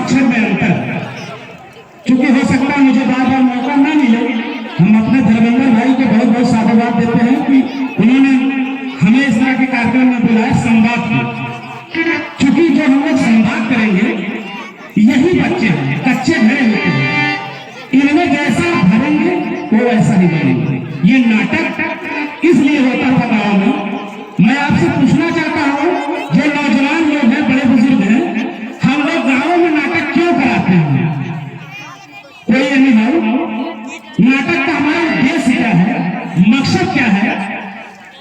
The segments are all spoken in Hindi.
अक्षर में अंतर है। क्योंकि हो सकता है मुझे बार बार मौका ना मिले, हम अपने धर्मेंद्र भाई को बहुत बहुत साधुवाद देते हैं कि उन्होंने हमें इस तरह के कार्यक्रम में बुलाया संवाद की। क्योंकि जो हम लोग संवाद करेंगे यही बच्चे हैं, कच्चे भरे होते हैं, इनमें जैसा भरेंगे वो वैसा ही बनेंगे। ये नाटक इसलिए होता था गाँव में। मैं आपसे पूछना चाहता हूँ, जो नौजवान लोग हैं, बड़े बुजुर्ग हैं, हम लोग गाँव में नाटक क्यों कराते हैं? कोई ये नहीं है। नाटक का हमारा उद्देश्य क्या है, मकसद क्या है?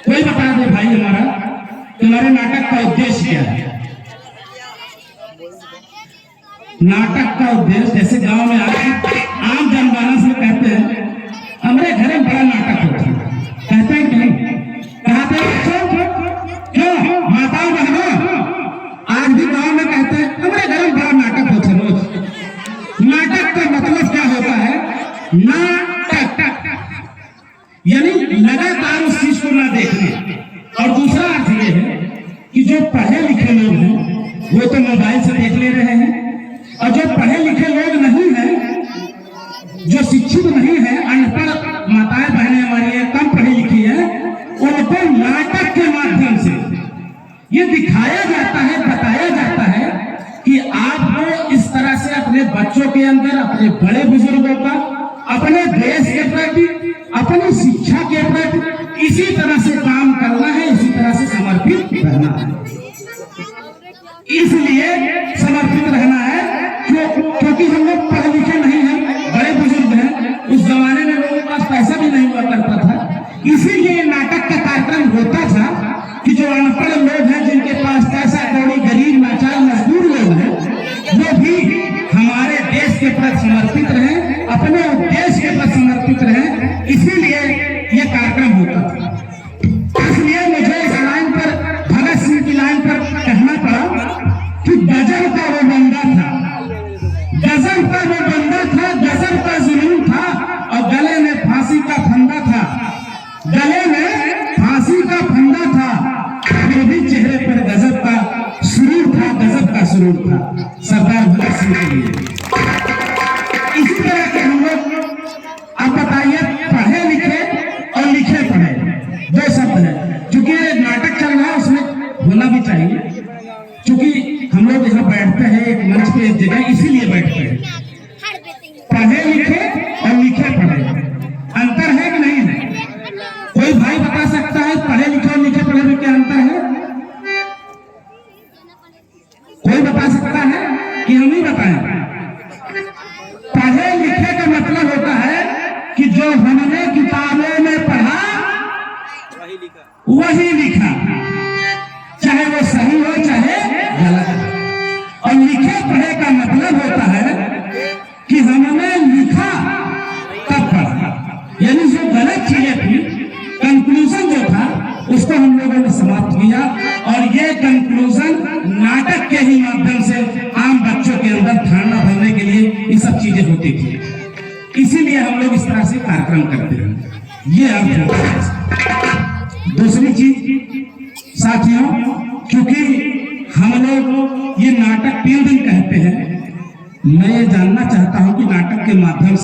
कोई बता दे भाई हमारा, तुम्हारे नाटक का उद्देश्य क्या है? नाटक का उद्देश्य, जैसे गांव में आम जनमानस में कहते हैं हमारे घर में बड़ा नाटक होता है, कहते हैं कि नहीं? कहते हैं क्यों? माताओं बहनों आज भी गांव में कहते हैं हमारे घर में बड़ा नाटक होता है। रोज नाटक का मतलब क्या होता है? नाटक यानी लगातार उस चीज को ना देखने। और दूसरा अर्थ ये है कि जो पढ़े लिखे लोग हैं वो तो मोबाइल से देख ले रहे हैं, और जो पढ़े लिखे लोग नहीं हैं, जो शिक्षित नहीं है, अनपढ़ माताएं बहनें हमारी है, कम पढ़ी लिखी है, उनको नाटक के माध्यम से ये दिखाया जाता है, बताया जाता है कि आपको इस तरह से अपने बच्चों के अंदर, अपने बड़े बुजुर्गों का, अपने देश के प्रति, अपनी शिक्षा के प्रति इसी तरह से काम करना है, इसी तरह से समर्पित रहना है। इसलिए समर्पित रहना है क्योंकि हम लोग पढ़े लिखे नहीं हैं, बड़े बुजुर्ग हैं। उस जमाने में लोगों के पास पैसा भी नहीं हुआ करता था, इसीलिए नाटक का कार्यक्रम होता था कि जो अनपढ़ लोग हैं, जिनके पास पैसा कौड़ी, गरीब नाचार मजदूर लोग हैं, वो भी हमारे देश के प्रति समर्पित रहें, अपने उद्देश्य के प्रति समर्पित रहें। इसीलिए ये कार्यक्रम होता था। इसलिए मुझे इस लाइन पर, भगत सिंह की लाइन पर कहना पड़ा कि गजब का वो बंदा था, गजब का वो बंदा था, गजब का जुनून था, और गले में फांसी का फंदा था, गले में फांसी का फंदा था, फिर भी चेहरे पर गजब का सुरूर था, गजब का सुरूर था सरदार भगत सिंह के लिए। इसी तरह के हम लोग, आप बताइए, पढ़े लिखे और लिखे पढ़े दो शब्द है। क्योंकि नाटक चल रहा है, उसमें होना भी चाहिए। क्योंकि हम लोग यहाँ बैठते हैं एक मंच पे, एक जगह, इसीलिए बैठते हैं। पढ़े लिखे और लिखे पढ़े अंतर है कि नहीं है? कोई भाई बता सकता है पढ़े लिखे और लिखे पढ़े में क्या अंतर है? कोई बता सकता है कि हम ही बताएं? पढ़े लिखे का मतलब होता है कि जो हमने किताबों में पढ़ा वही लिखा, चाहे वो सही हो चाहे गलत। और लिखे पढ़े का मतलब होता है कि हमने लिखा तब पढ़ा, यानी जो गलत चीजें थी, कंक्लूजन जो था, उसको हम लोगों ने समाप्त किया। और ये कंक्लूजन नाटक के ही माध्यम से आम बच्चों के अंदर धारणा भरने के लिए ये सब चीजें होती थी। इसीलिए हम लोग इस तरह से कार्यक्रम करते हैं। ये अर्थ होता है। दूसरी चीज साथियों, क्योंकि हम लोग ये नाटक 3 दिन कहते हैं, मैं ये जानना चाहता हूं कि नाटक के माध्यम से